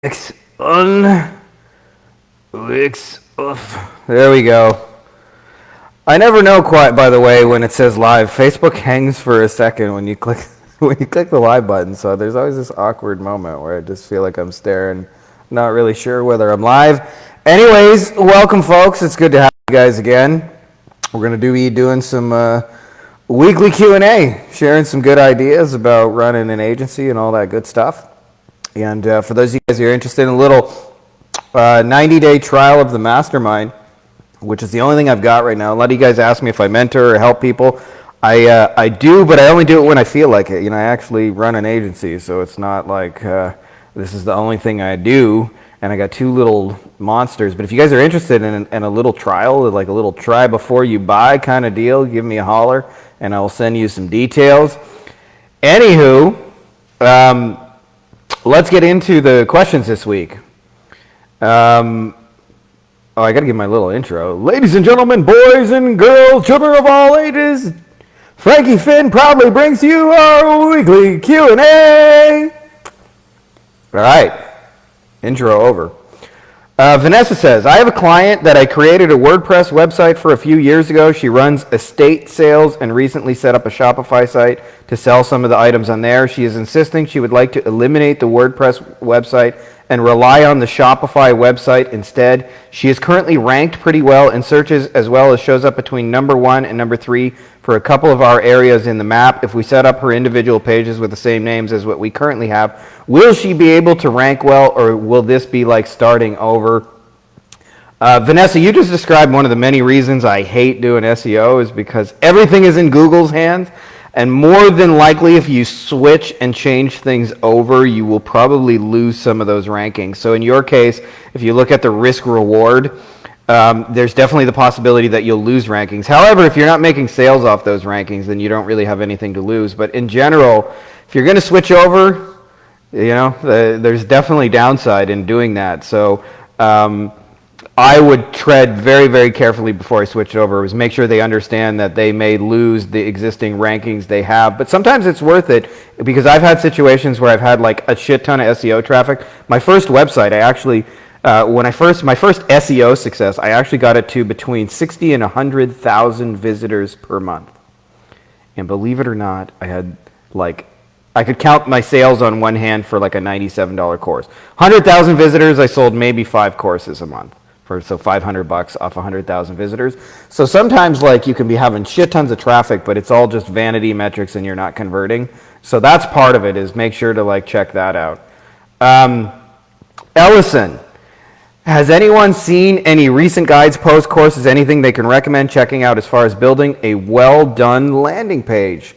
Wix on, Wix off. There we go. I never know quite, by the way, when it says live. Facebook hangs for a second when you click the live button. So there's always this awkward moment where I just feel like I'm staring, not really sure whether I'm live. Anyways, welcome, folks. It's good to have you guys again. We're gonna be doing some weekly Q&A, sharing some good ideas about running an agency and all that good stuff. And for those of you guys who are interested in a little 90-day trial of the mastermind, which is the only thing I've got right now. A lot of you guys ask me if I mentor or help people. I do, but I only do it when I feel like it. You know, I actually run an agency, so it's not like this is the only thing I do. And I got two little monsters. But if you guys are interested in a little trial, like a little try before you buy kind of deal, give me a holler, and I'll send you some details. Anywho, let's get into the questions this week. I got to give my little intro. Ladies and gentlemen, boys and girls, children of all ages, Frankie Finn proudly brings you our weekly Q&A. All right, intro over. Vanessa says, I have a client that I created a WordPress website for a few years ago. She runs estate sales and recently set up a Shopify site to sell some of the items on there. She is insisting she would like to eliminate the WordPress website and rely on the Shopify website instead. She is currently ranked pretty well in searches, as well as shows up between number 1 and number 3 for a couple of our areas in the map. If we set up her individual pages with the same names as what we currently have, will she be able to rank well, or will this be like starting over? Vanessa, you just described one of the many reasons I hate doing SEO is because everything is in Google's hands. And more than likely, if you switch and change things over, you will probably lose some of those rankings. So in your case, if you look at the risk reward, there's definitely the possibility that you'll lose rankings. However, if you're not making sales off those rankings, then you don't really have anything to lose. But in general, if you're going to switch over, you know, there's definitely downside in doing that. So I would tread very, very carefully before I switch it over. Is make sure they understand that they may lose the existing rankings they have. But sometimes it's worth it because I've had situations where I've had like a shit ton of SEO traffic. My first website, I actually, my first SEO success, I actually got it to between 60 and 100,000 visitors per month. And believe it or not, I had like, I could count my sales on one hand for like a $97 course. 100,000 visitors, I sold maybe 5 courses a month. So $500 off 100,000 visitors. So sometimes like you can be having shit tons of traffic, but it's all just vanity metrics and you're not converting. So that's part of it, is make sure to like check that out. Ellison, has anyone seen any recent guides, posts, courses, anything they can recommend checking out as far as building a well-done landing page?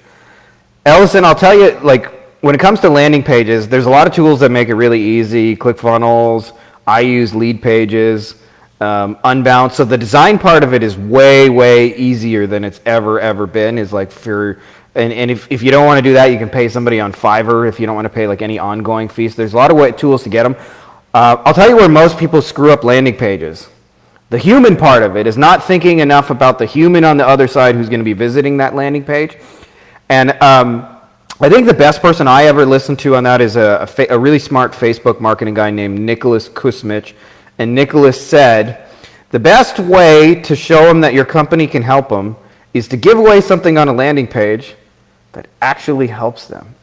Ellison, I'll tell you, like when it comes to landing pages, there's a lot of tools that make it really easy. ClickFunnels, I use Lead Pages. Unbound. So the design part of it is way, way easier than it's ever been. Is like and if you don't want to do that, you can pay somebody on Fiverr if you don't want to pay like any ongoing fees. There's a lot of tools to get them. I'll tell you where most people screw up landing pages. The human part of it is not thinking enough about the human on the other side who's going to be visiting that landing page. And I think the best person I ever listened to on that is a really smart Facebook marketing guy named Nicholas Kusmich. And Nicholas said, the best way to show them that your company can help them is to give away something on a landing page that actually helps them.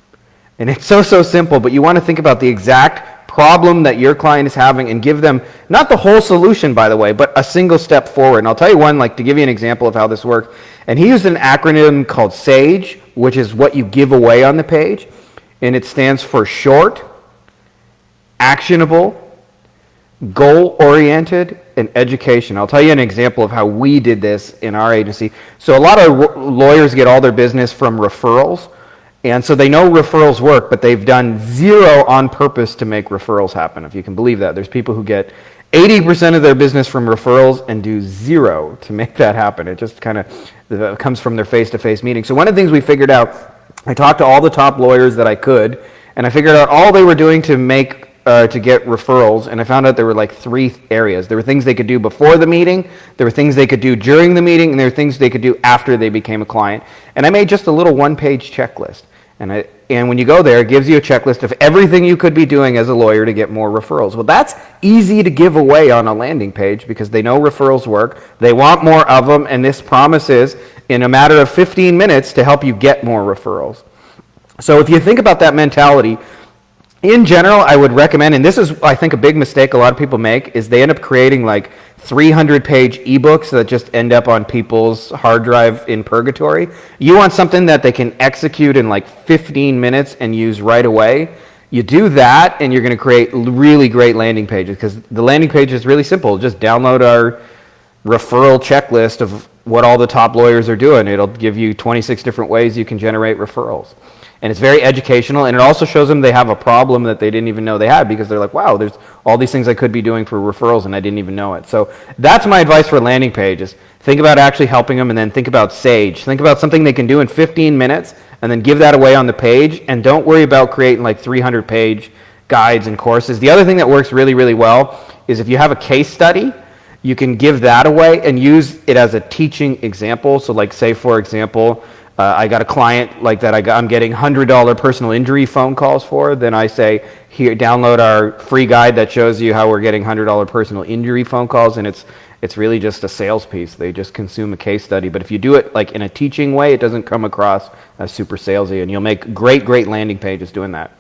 And it's so simple, but you want to think about the exact problem that your client is having and give them, not the whole solution, by the way, but a single step forward. And I'll tell you one, like to give you an example of how this works. And he used an acronym called SAGE, which is what you give away on the page. And it stands for short, actionable, goal-oriented, and education. I'll tell you an example of how we did this in our agency. So a lot of lawyers get all their business from referrals, and so they know referrals work, but they've done zero on purpose to make referrals happen, if you can believe that. There's people who get 80% of their business from referrals and do zero to make that happen. It just kind of comes from their face-to-face meetings. So one of the things we figured out, I talked to all the top lawyers that I could, and I figured out all they were doing to get referrals, and I found out there were like 3 areas. There were things they could do before the meeting, there were things they could do during the meeting, and there were things they could do after they became a client. And I made just a little one-page checklist. And And when you go there, it gives you a checklist of everything you could be doing as a lawyer to get more referrals. Well, that's easy to give away on a landing page because they know referrals work. They want more of them, and this promises in a matter of 15 minutes to help you get more referrals. So if you think about that mentality, in general, I would recommend, and this is, I think, a big mistake a lot of people make, is they end up creating like 300-page ebooks that just end up on people's hard drive in purgatory. You want something that they can execute in like 15 minutes and use right away. You do that, and you're going to create really great landing pages, because the landing page is really simple. Just download our referral checklist of what all the top lawyers are doing. It'll give you 26 different ways you can generate referrals. And it's very educational, and it also shows them they have a problem that they didn't even know they had, because they're like, wow, there's all these things I could be doing for referrals and I didn't even know it. So that's my advice for landing pages. Think about actually helping them, and then think about Sage. Think about something they can do in 15 minutes and then give that away on the page, and don't worry about creating like 300-page guides and courses. The other thing that works really, really well is if you have a case study, you can give that away and use it as a teaching example. So like, say, for example, I got a client like that I'm getting $100 personal injury phone calls for. Then I say, here, download our free guide that shows you how we're getting $100 personal injury phone calls. And it's really just a sales piece. They just consume a case study. But if you do it like in a teaching way, it doesn't come across as super salesy, and you'll make great landing pages doing that.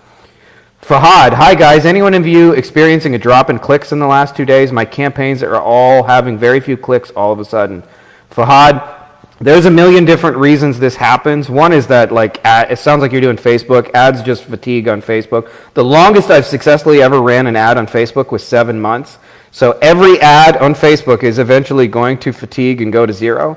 Fahad, hi guys. Anyone of you experiencing a drop in clicks in the last 2 days? My campaigns are all having very few clicks all of a sudden. Fahad, there's a million different reasons this happens. One is that, like, it sounds like you're doing Facebook. Ads just fatigue on Facebook. The longest I've successfully ever ran an ad on Facebook was 7 months. So every ad on Facebook is eventually going to fatigue and go to zero.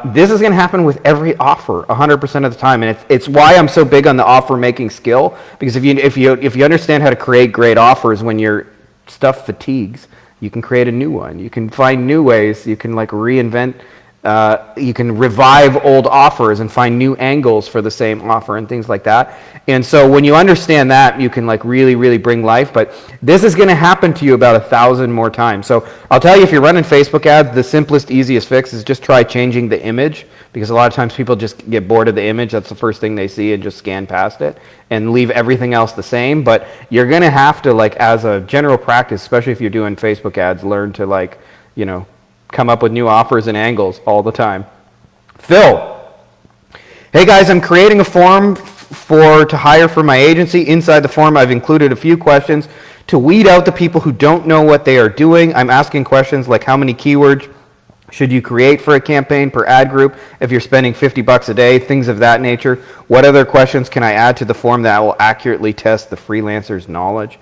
This is going to happen with every offer 100% of the time, and it's why I'm so big on the offer making skill, because if you understand how to create great offers when your stuff fatigues, you can create a new one. You can find new ways. You can like reinvent. You can revive old offers and find new angles for the same offer and things like that. And so when you understand that, you can like really bring life. But this is going to happen to you about 1,000 more times. So I'll tell you, if you're running Facebook ads, the simplest, easiest fix is just try changing the image, because a lot of times people just get bored of the image. That's the first thing they see and just scan past it and leave everything else the same. But you're going to have to, like, as a general practice, especially if you're doing Facebook ads, learn to, like, you know, come up with new offers and angles all the time. Phil, hey guys, I'm creating a form to hire for my agency. Inside the form, I've included a few questions to weed out the people who don't know what they are doing. I'm asking questions like, how many keywords should you create for a campaign per ad group if you're spending $50 a day, things of that nature. What other questions can I add to the form that will accurately test the freelancer's knowledge?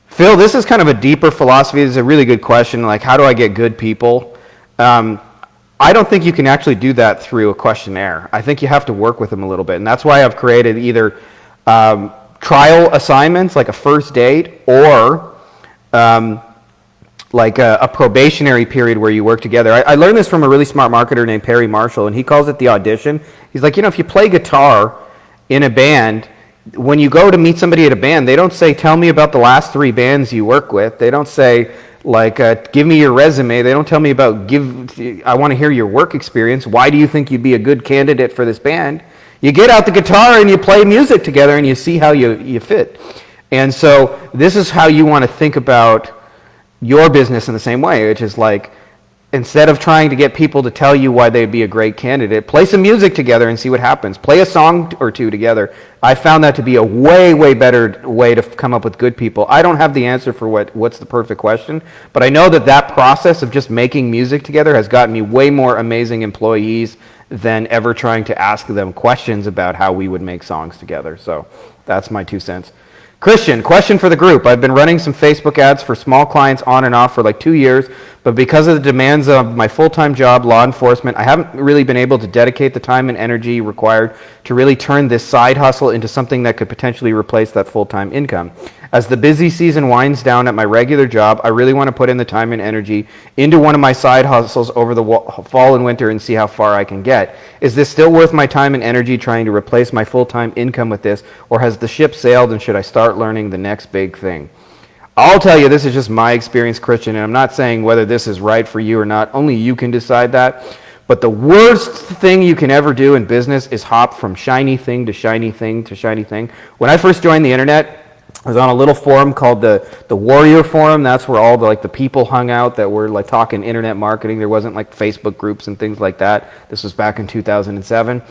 Phil, this is kind of a deeper philosophy. This is a really good question. Like, how do I get good people? I don't think you can actually do that through a questionnaire. I think you have to work with them a little bit. And that's why I've created either trial assignments, like a first date, or like a probationary period where you work together. I learned this from a really smart marketer named Perry Marshall, and he calls it the audition. He's like, you know, if you play guitar in a band, when you go to meet somebody at a band, they don't say, tell me about the last 3 bands you work with. They don't say, like, give me your resume. They don't tell me about, I want to hear your work experience. Why do you think you'd be a good candidate for this band? You get out the guitar and you play music together and you see how you fit. And so this is how you want to think about your business in the same way, which is like, instead of trying to get people to tell you why they'd be a great candidate, play some music together and see what happens. Play a song or two together. I found that to be a way better way to come up with good people. I don't have the answer for what's the perfect question, but I know that process of just making music together has gotten me way more amazing employees than ever trying to ask them questions about how we would make songs together. So that's my 2 cents. Christian, question for the group. I've been running some Facebook ads for small clients on and off for like 2 years, but because of the demands of my full-time job, law enforcement, I haven't really been able to dedicate the time and energy required to really turn this side hustle into something that could potentially replace that full-time income. As the busy season winds down at my regular job, I really want to put in the time and energy into one of my side hustles over the fall and winter and see how far I can get. Is this still worth my time and energy trying to replace my full-time income with this, or has the ship sailed and should I start learning the next big thing? I'll tell you, this is just my experience, Christian, and I'm not saying whether this is right for you or not. Only you can decide that. But the worst thing you can ever do in business is hop from shiny thing to shiny thing to shiny thing. When I first joined the internet, I was on a little forum called the Warrior Forum. That's where all the people hung out that were like talking internet marketing. There wasn't like Facebook groups and things like that. This was back in 2007.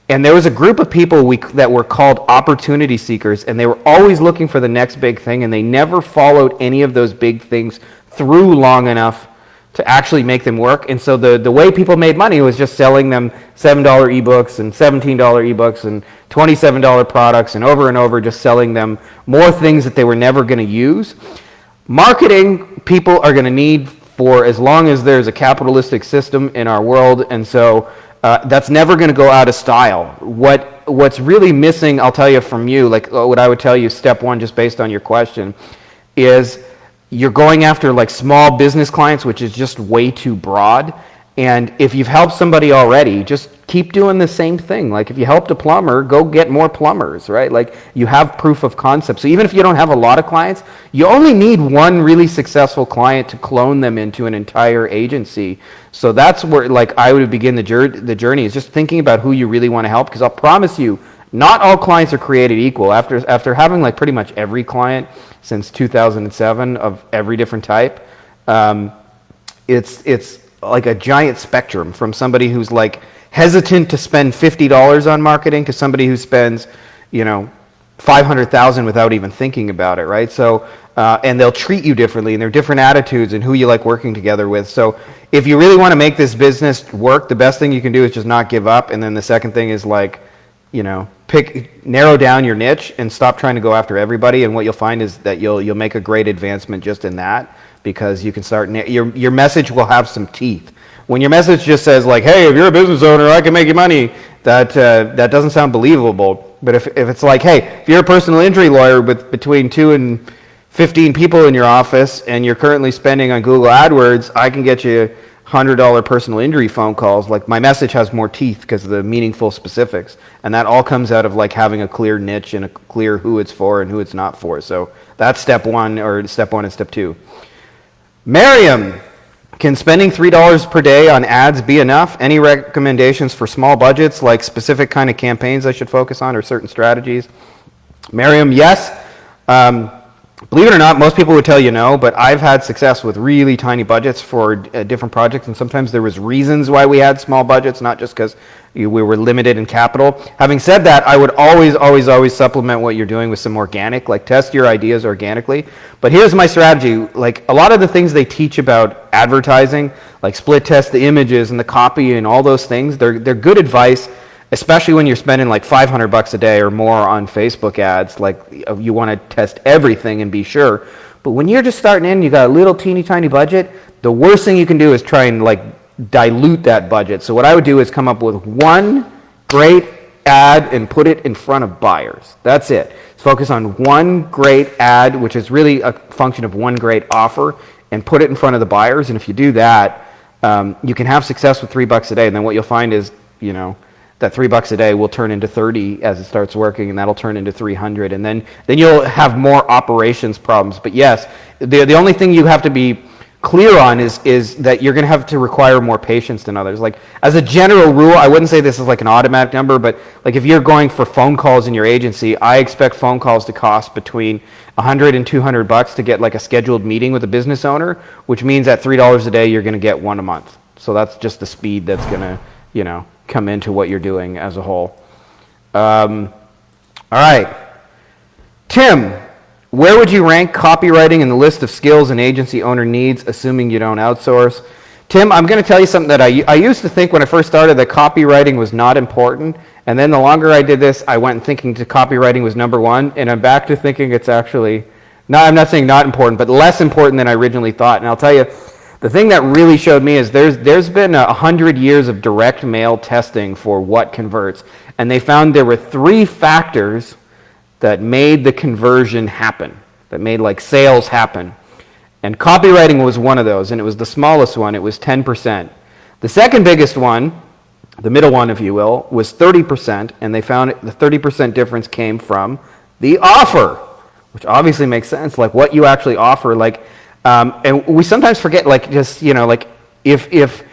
And there was a group of people that were called opportunity seekers, and they were always looking for the next big thing, and they never followed any of those big things through long enough to actually make them work. And so the way people made money was just selling them $7 ebooks and $17 ebooks and $27 products, and over just selling them more things that they were never going to use. Marketing people are going to need for as long as there's a capitalistic system in our world, and so that's never going to go out of style. What's really missing, I'll tell you from you, like what I would tell you, step one, just based on your question, is you're going after like small business clients, which is just way too broad. And if you've helped somebody already, just keep doing the same thing. Like if you helped a plumber, go get more plumbers, right? Like you have proof of concept. So even if you don't have a lot of clients, you only need one really successful client to clone them into an entire agency. So that's where like I would begin the journey, is just thinking about who you really want to help. Because I'll promise you, not all clients are created equal. After having like pretty much every client since 2007 of every different type, it's like a giant spectrum from somebody who's like hesitant to spend $50 on marketing to somebody who spends, $500,000 without even thinking about it, right? So, and they'll treat you differently, and there are different attitudes and who you like working together with. So if you really want to make this business work, the best thing you can do is just not give up. And then the second thing is like, narrow down your niche and stop trying to go after everybody. And what you'll find is that you'll make a great advancement just in that, because you can start, your message will have some teeth. When your message just says like, hey, if you're a business owner, I can make you money, that doesn't sound believable. But if it's like, hey, if you're a personal injury lawyer with between 2 and 15 people in your office and you're currently spending on Google AdWords, I can get you $100 personal injury phone calls. Like my message has more teeth because of the meaningful specifics, and that all comes out of like having a clear niche and a clear who it's for and who it's not for. So that's step one and step two. Miriam, can spending $3 per day on ads be enough? Any recommendations for small budgets, like specific kind of campaigns I should focus on or certain strategies? Miriam, yes. Believe it or not, most people would tell you no, but I've had success with really tiny budgets for different projects, and sometimes there was reasons why we had small budgets, not just because we were limited in capital. Having said that, I would always supplement what you're doing with some organic, like test your ideas organically. But here's my strategy. Like a lot of the things they teach about advertising, like split test the images and the copy and all those things, they're good advice, especially when you're spending like $500 a day or more on Facebook ads. Like you want to test everything and be sure. But when you're just starting in, you got a little teeny tiny budget, the worst thing you can do is try and like dilute that budget. So what I would do is come up with one great ad and put it in front of buyers. That's it. Focus on one great ad, which is really a function of one great offer, and put it in front of the buyers. And if you do that, you can have success with $3 a day. And then what you'll find is, that $3 a day will turn into 30 as it starts working, and that'll turn into 300, and then you'll have more operations problems. But yes, the only thing you have to be clear on is that you're going to have to require more patience than others. Like as a general rule, I wouldn't say this is like an automatic number, but like if you're going for phone calls in your agency, I expect phone calls to cost between $100 and $200 to get like a scheduled meeting with a business owner, which means at $3 a day you're going to get one a month. So that's just the speed that's going to come into what you're doing as a whole. All right. Tim, where would you rank copywriting in the list of skills an agency owner needs, assuming you don't outsource? Tim, I'm going to tell you something that I used to think when I first started that copywriting was not important, and then the longer I did this, I went thinking copywriting was number one, and I'm back to thinking it's actually, I'm not saying not important, but less important than I originally thought. And I'll tell you, the thing that really showed me is there's been 100 years of direct mail testing for what converts, and they found there were 3 factors that made the conversion happen, that made like sales happen. And copywriting was one of those, and it was the smallest one. It was 10%. The second biggest one, the middle one if you will, was 30%, and they found the 30% difference came from the offer, which obviously makes sense, like what you actually offer. Like, and we sometimes forget, like just, like if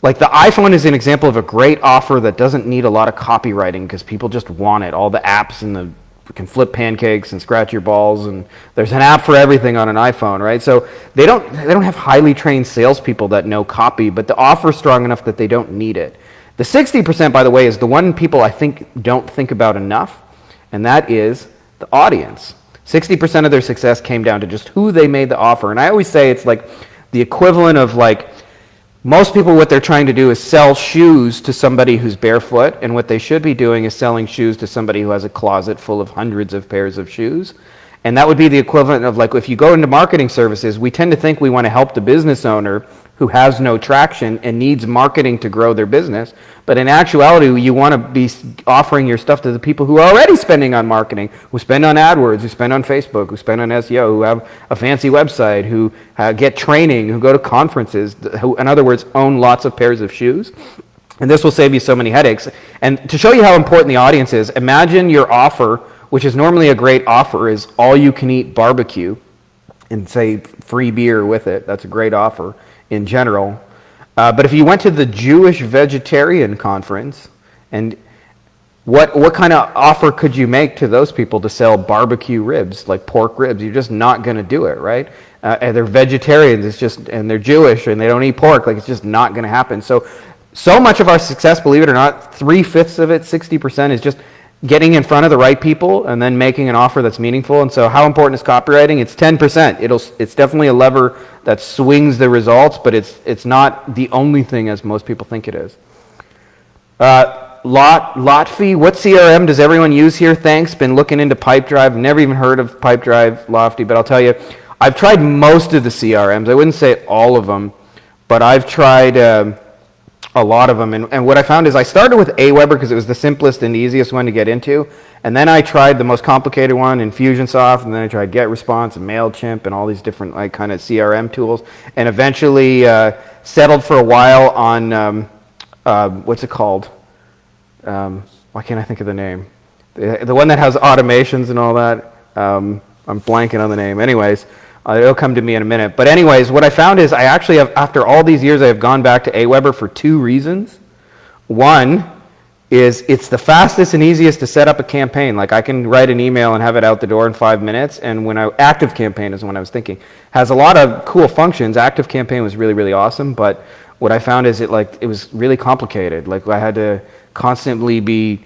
Like the iPhone is an example of a great offer that doesn't need a lot of copywriting because people just want it. All the apps and the can flip pancakes and scratch your balls, and there's an app for everything on an iPhone, right? So they don't have highly trained salespeople that know copy, but the offer is strong enough that they don't need it. The 60%, by the way, is the one people I think don't think about enough, and that is the audience. 60% of their success came down to just who they made the offer. And I always say it's like the equivalent of like most people, what they're trying to do is sell shoes to somebody who's barefoot, and what they should be doing is selling shoes to somebody who has a closet full of hundreds of pairs of shoes. And that would be the equivalent of like if you go into marketing services, we tend to think we want to help the business owner who has no traction and needs marketing to grow their business. But in actuality, you want to be offering your stuff to the people who are already spending on marketing, who spend on AdWords, who spend on Facebook, who spend on SEO, who have a fancy website, who get training, who go to conferences, who, in other words, own lots of pairs of shoes. And this will save you so many headaches. And to show you how important the audience is, imagine your offer, which is normally a great offer, is all-you-can-eat barbecue and say free beer with it. That's a great offer in general. But if you went to the Jewish vegetarian conference, and what kind of offer could you make to those people to sell barbecue ribs, like pork ribs? You're just not going to do it, right? And they're vegetarians, and they're Jewish, and they don't eat pork. Like, it's just not going to happen. So much of our success, believe it or not, 3/5 of it, 60%, is just getting in front of the right people and then making an offer that's meaningful. And so how important is copywriting? It's 10%. It's definitely a lever that swings the results, but it's not the only thing as most people think it is. Lot fee. What CRM does everyone use here? Thanks. Been looking into Pipedrive. Never even heard of Pipedrive, Lofty, but I'll tell you, I've tried most of the CRMs. I wouldn't say all of them, but I've tried a lot of them. And what I found is I started with Aweber because it was the simplest and easiest one to get into. And then I tried the most complicated one, Infusionsoft, and then I tried GetResponse and MailChimp and all these different like kind of CRM tools. And eventually settled for a while on, what's it called? Why can't I think of the name? The one that has automations and all that. I'm blanking on the name. Anyways, it'll come to me in a minute. But anyways, what I found is I actually have, after all these years, I have gone back to Aweber for two reasons. One is it's the fastest and easiest to set up a campaign. Like I can write an email and have it out the door in 5 minutes. And Active Campaign is when I was thinking. Has a lot of cool functions. Active Campaign was really, really awesome. But what I found is it was really complicated. Like I had to constantly be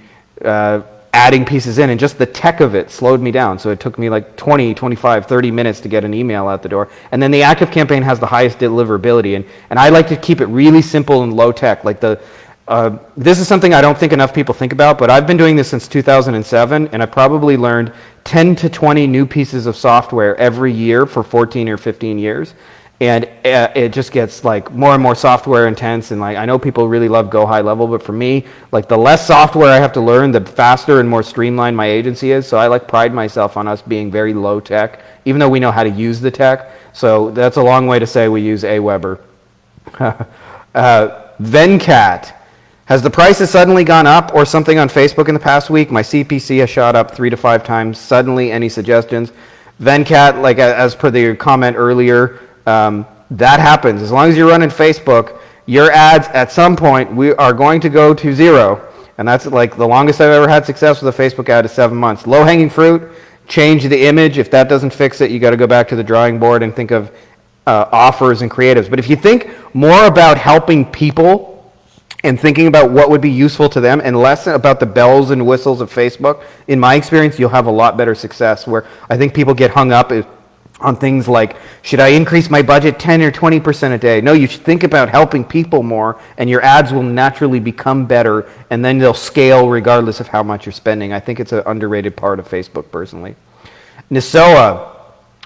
adding pieces in, and just the tech of it slowed me down. So it took me like 20, 25, 30 minutes to get an email out the door. And then the Active Campaign has the highest deliverability. And I like to keep it really simple and low tech. Like this is something I don't think enough people think about, but I've been doing this since 2007, and I've probably learned 10 to 20 new pieces of software every year for 14 or 15 years. And it just gets like more and more software intense, and like I know people really love go high level, but for me, like the less software I have to learn, the faster and more streamlined my agency is. So I like pride myself on us being very low tech, even though we know how to use the tech. So that's a long way to say we use Aweber. Venkat. Has the prices suddenly gone up or something on Facebook in the past week? My CPC has shot up 3 to 5 times. Suddenly, any suggestions? Venkat, like as per the comment earlier, that happens. As long as you're running Facebook, your ads at some point we are going to go to 0. And that's like the longest I've ever had success with a Facebook ad is 7 months. Low-hanging fruit, change the image. If that doesn't fix it, you got to go back to the drawing board and think of offers and creatives. But if you think more about helping people and thinking about what would be useful to them and less about the bells and whistles of Facebook, in my experience, you'll have a lot better success. Where I think people get hung up on things like, should I increase my budget 10 or 20% a day? No, you should think about helping people more, and your ads will naturally become better, and then they'll scale regardless of how much you're spending. I think it's an underrated part of Facebook, personally. Nisoa,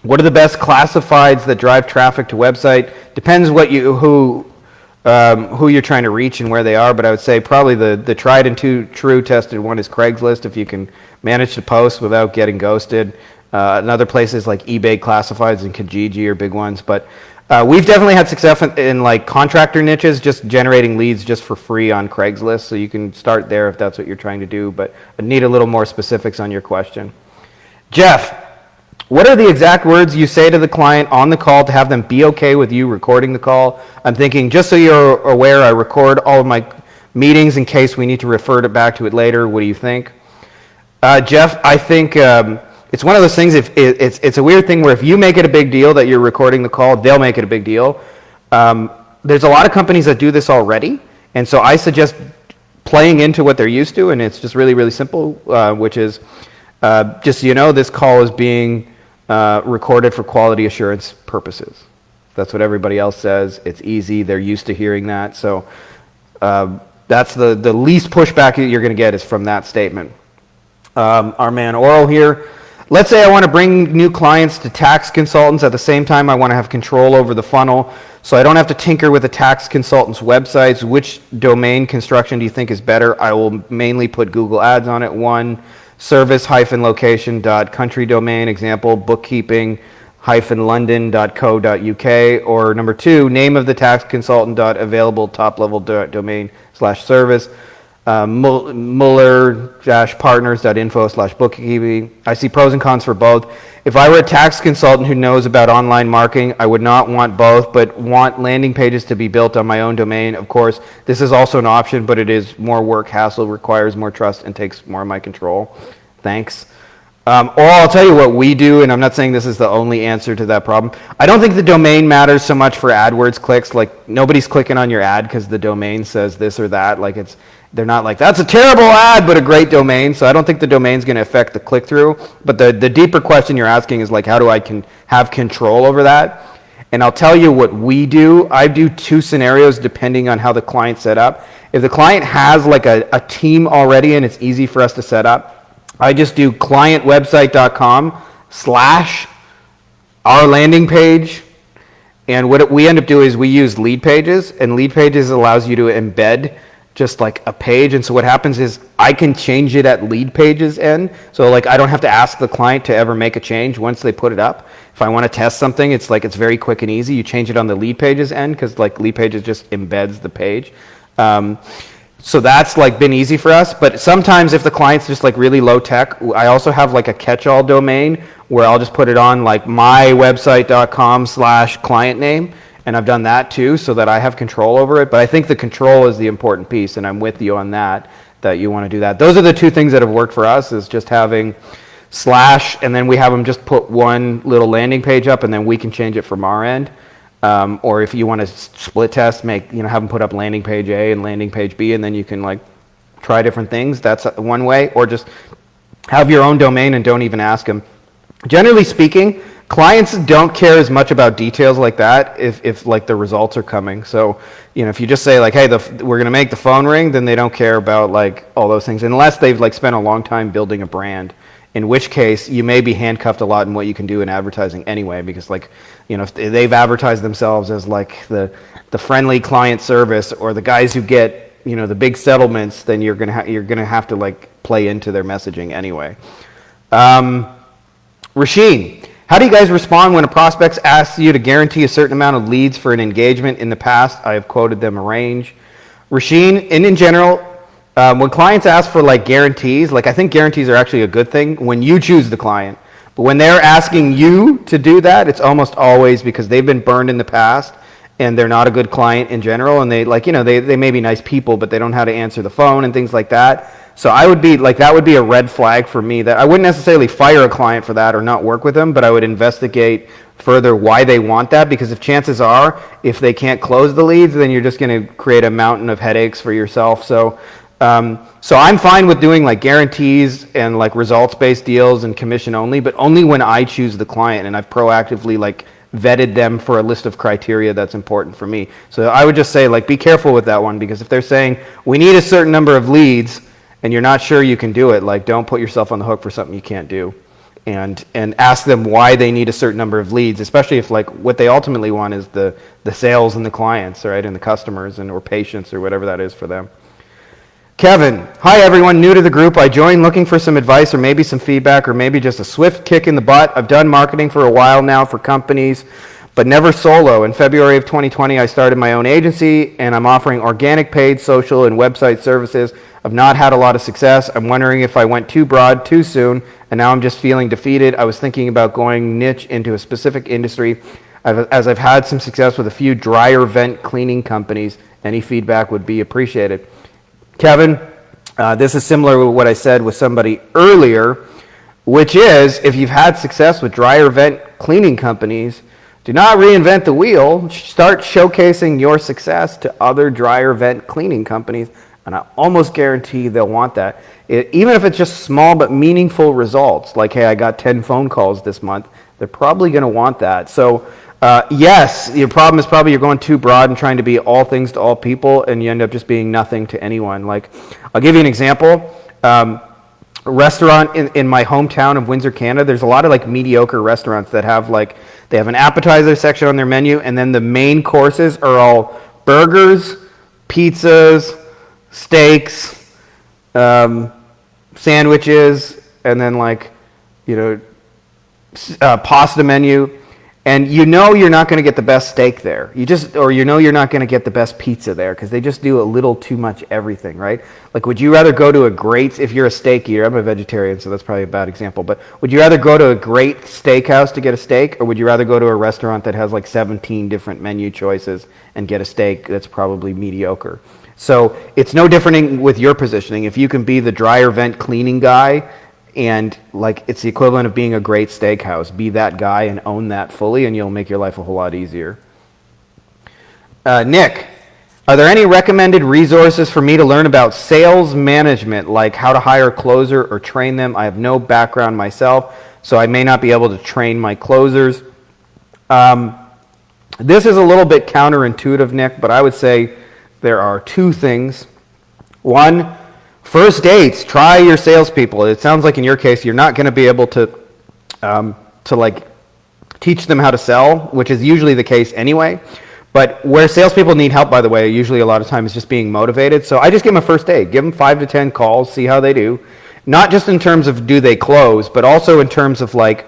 what are the best classifieds that drive traffic to website? Depends who you're trying to reach and where they are, but I would say probably the tried and true tested one is Craigslist, if you can manage to post without getting ghosted. And other places like eBay classifieds and Kijiji are big ones, but we've definitely had success in like contractor niches, just generating leads just for free on Craigslist, so you can start there if that's what you're trying to do, but I need a little more specifics on your question. Jeff, What are the exact words you say to the client on the call to have them be okay with you recording the call? I'm thinking, just so you're aware, I record all of my meetings in case we need to refer back to it later. What do you think? Jeff, I think it's one of those things, it's a weird thing where if you make it a big deal that you're recording the call, they'll make it a big deal. There's a lot of companies that do this already, and so I suggest playing into what they're used to, and it's just really, really simple, which is just so you know, this call is being recorded for quality assurance purposes. That's what everybody else says. It's easy. They're used to hearing that. So that's the least pushback that you're going to get is from that statement. Our man Oral here. Let's say I want to bring new clients to tax consultants. At the same time, I want to have control over the funnel, so I don't have to tinker with the tax consultant's websites. Which domain construction do you think is better? I will mainly put Google Ads on it. 1, service-location.country domain, example, bookkeeping-london.co.uk, or number 2, name of the tax consultant.available top-level domain/service. Muller-partners.info/bookkeeping. I see pros and cons for both. If I were a tax consultant who knows about online marketing, I would not want both, but want landing pages to be built on my own domain. Of course, this is also an option, but it is more work, hassle, requires more trust, and takes more of my control. Thanks. Or I'll tell you what we do, and I'm not saying this is the only answer to that problem. I don't think the domain matters so much for AdWords clicks. Like, nobody's clicking on your ad because the domain says this or that. Like, they're not like, that's a terrible ad, but a great domain. So I don't think the domain's going to affect the click-through. But the deeper question you're asking is like, how do I have control over that? And I'll tell you what we do. I do 2 scenarios depending on how the client's set up. If the client has like a team already and it's easy for us to set up, I just do clientwebsite.com/our landing page. And what we end up doing is we use lead pages, and lead pages allows you to embed just like a page. And so what happens is I can change it at lead pages end. So like I don't have to ask the client to ever make a change once they put it up. If I want to test something, it's very quick and easy. You change it on the lead pages end because like lead pages just embeds the page. So that's like been easy for us. But sometimes if the client's just like really low tech, I also have like a catch-all domain where I'll just put it on like mywebsite.com/client name. And I've done that too, so that I have control over it. But I think the control is the important piece, and I'm with you on that you want to do that. Those are the 2 things that have worked for us, is just having / and then we have them just put one little landing page up, and then we can change it from our end. Or if you want to split test, have them put up landing page A and landing page B, and then you can like try different things. That's one way. Or just have your own domain and don't even ask them. Generally speaking, clients don't care as much about details like that if like the results are coming. So, if you just say like, hey, we're going to make the phone ring, then they don't care about like all those things unless they've like spent a long time building a brand, in which case you may be handcuffed a lot in what you can do in advertising anyway, because like, if they've advertised themselves as like the friendly client service or the guys who get, the big settlements, then you're going to have to like play into their messaging anyway. Rasheen, how do you guys respond when a prospect asks you to guarantee a certain amount of leads for an engagement? In the past, I have quoted them a range. Rasheen, in general, when clients ask for like guarantees, like I think guarantees are actually a good thing when you choose the client. But when they're asking you to do that, it's almost always because they've been burned in the past and they're not a good client in general. And they like, they may be nice people, but they don't know how to answer the phone and things like that. So I would be like, that would be a red flag for me. That I wouldn't necessarily fire a client for that or not work with them, but I would investigate further why they want that, because if chances are, if they can't close the leads, then you're just going to create a mountain of headaches for yourself. So I'm fine with doing like guarantees and like results-based deals and commission only, but only when I choose the client and I've proactively like vetted them for a list of criteria that's important for me. So I would just say like, be careful with that one, because if they're saying we need a certain number of leads and you're not sure you can do it, like don't put yourself on the hook for something you can't do. And ask them why they need a certain number of leads, especially if like what they ultimately want is the sales and the clients, right, and the customers or patients or whatever that is for them. Kevin, hi everyone, new to the group. I joined looking for some advice or maybe some feedback or maybe just a swift kick in the butt. I've done marketing for a while now for companies, but never solo. In February of 2020, I started my own agency, and I'm offering organic, paid, social, and website services. I've not had a lot of success. I'm wondering if I went too broad too soon, and now I'm just feeling defeated. I was thinking about going niche into a specific industry, as I've had some success with a few dryer vent cleaning companies. Any feedback would be appreciated. Kevin, this is similar to what I said with somebody earlier, which is, if you've had success with dryer vent cleaning companies, do not reinvent the wheel. Start showcasing your success to other dryer vent cleaning companies, and I almost guarantee they'll want that. Even if it's just small but meaningful results, like, hey, I got 10 phone calls this month, they're probably going to want that. So, yes, your problem is probably you're going too broad and trying to be all things to all people, and you end up just being nothing to anyone. Like, I'll give you an example. A restaurant in my hometown of Windsor, Canada, there's a lot of like mediocre restaurants that have like, they have an appetizer section on their menu, and then the main courses are all burgers, pizzas, steaks, sandwiches, and then like, pasta menu. And you're not going to get the best steak there. You're not going to get the best pizza there, because they just do a little too much everything, right? Like, would you rather go to if you're a steak eater, I'm a vegetarian, so that's probably a bad example, but would you rather go to a great steakhouse to get a steak, or would you rather go to a restaurant that has like 17 different menu choices and get a steak that's probably mediocre? So it's no different with your positioning. If you can be the dryer vent cleaning guy, and like, it's the equivalent of being a great steakhouse, be that guy and own that fully, and you'll make your life a whole lot easier. Nick, are there any recommended resources for me to learn about sales management, like how to hire a closer or train them? I have no background myself, so I may not be able to train my closers. This is a little bit counterintuitive, Nick, but I would say there are two things. One, first dates. Try your salespeople. It sounds like in your case you're not going to be able to like teach them how to sell, which is usually the case anyway. But where salespeople need help, by the way, usually a lot of times is just being motivated. So I just give them a first date. Give them 5 to 10 calls, see how they do. Not just in terms of do they close, but also in terms of like,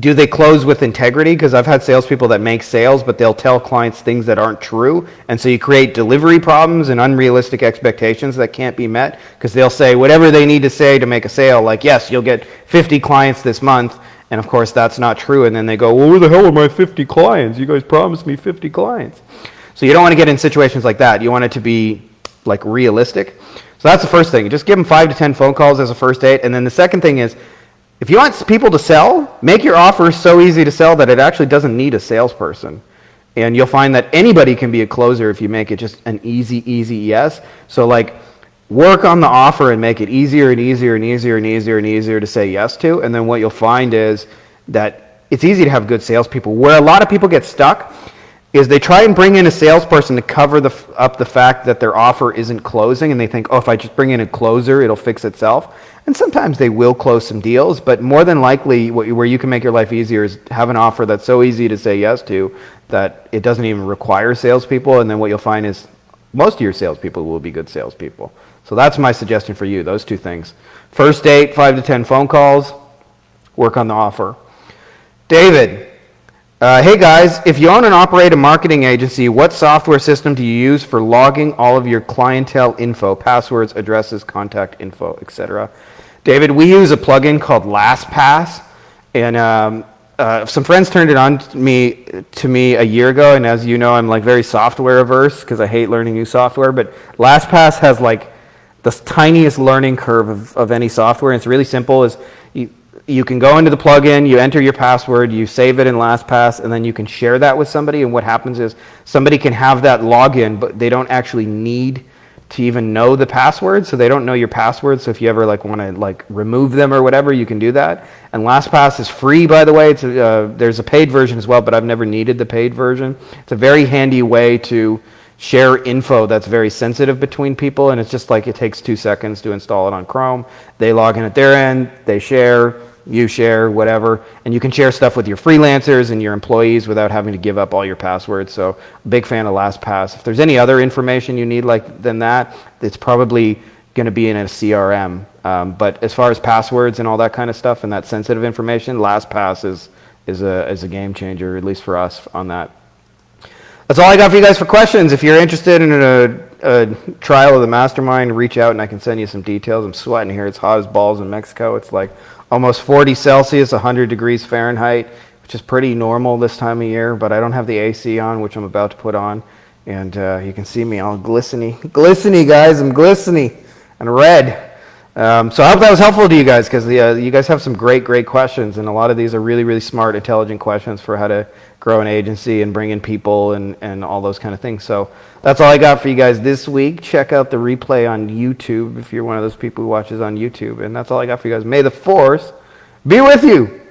do they close with integrity? Because I've had salespeople that make sales, but they'll tell clients things that aren't true. And so you create delivery problems and unrealistic expectations that can't be met, because they'll say whatever they need to say to make a sale, like, yes, you'll get 50 clients this month. And of course, that's not true. And then they go, well, where the hell are my 50 clients? You guys promised me 50 clients. So you don't want to get in situations like that. You want it to be like realistic. So that's the first thing. Just give them 5 to 10 phone calls as a first date. And then the second thing is, if you want people to sell, make your offer so easy to sell that it actually doesn't need a salesperson. And you'll find that anybody can be a closer if you make it just an easy yes. So like, work on the offer and make it easier and easier and easier and easier and easier to say yes to. And then what you'll find is that it's easy to have good salespeople. Where a lot of people get stuck is they try and bring in a salesperson to cover up the fact that their offer isn't closing, and they think, oh, if I just bring in a closer, it'll fix itself. And sometimes they will close some deals, but more than likely, where you can make your life easier is have an offer that's so easy to say yes to that it doesn't even require salespeople. And then what you'll find is most of your salespeople will be good salespeople. So that's my suggestion for you, those two things. First date, 5 to 10 phone calls, work on the offer. David, hey guys, if you own and operate a marketing agency, what software system do you use for logging all of your clientele info, passwords, addresses, contact info, etc.? David, we use a plugin called LastPass, and some friends turned it on to me a year ago, and as you know, I'm like very software averse because I hate learning new software, but LastPass has like the tiniest learning curve of any software, and it's really simple. You can go into the plugin, you enter your password, you save it in LastPass, and then you can share that with somebody, and what happens is somebody can have that login, but they don't actually need to even know the password, so they don't know your password. So if you ever like want to like remove them or whatever, you can do that. And LastPass is free, by the way. It's there's a paid version as well, but I've never needed the paid version. It's a very handy way to share info that's very sensitive between people, and it's just like it takes 2 seconds to install it on Chrome. They log in at their end, they share, you share, whatever, and you can share stuff with your freelancers and your employees without having to give up all your passwords. So big fan of LastPass. If there's any other information you need than that, it's probably going to be in a CRM. But as far as passwords and all that kind of stuff and that sensitive information, LastPass is a game changer, at least for us on that. That's all I got for you guys for questions. If you're interested in a trial of the mastermind, reach out and I can send you some details. I'm sweating here. It's hot as balls in Mexico. It's like almost 40 Celsius, 100 degrees Fahrenheit, which is pretty normal this time of year, but I don't have the AC on, which I'm about to put on. And you can see me all glistening, guys. I'm glistening and red. So I hope that was helpful to you guys, because you guys have some great questions, and a lot of these are really smart, intelligent questions for how to grow an agency and bring in people and all those kind of things. So that's all I got for you guys this week. Check out the replay on YouTube if you're one of those people who watches on YouTube. And that's all I got for you guys. May the force be with you.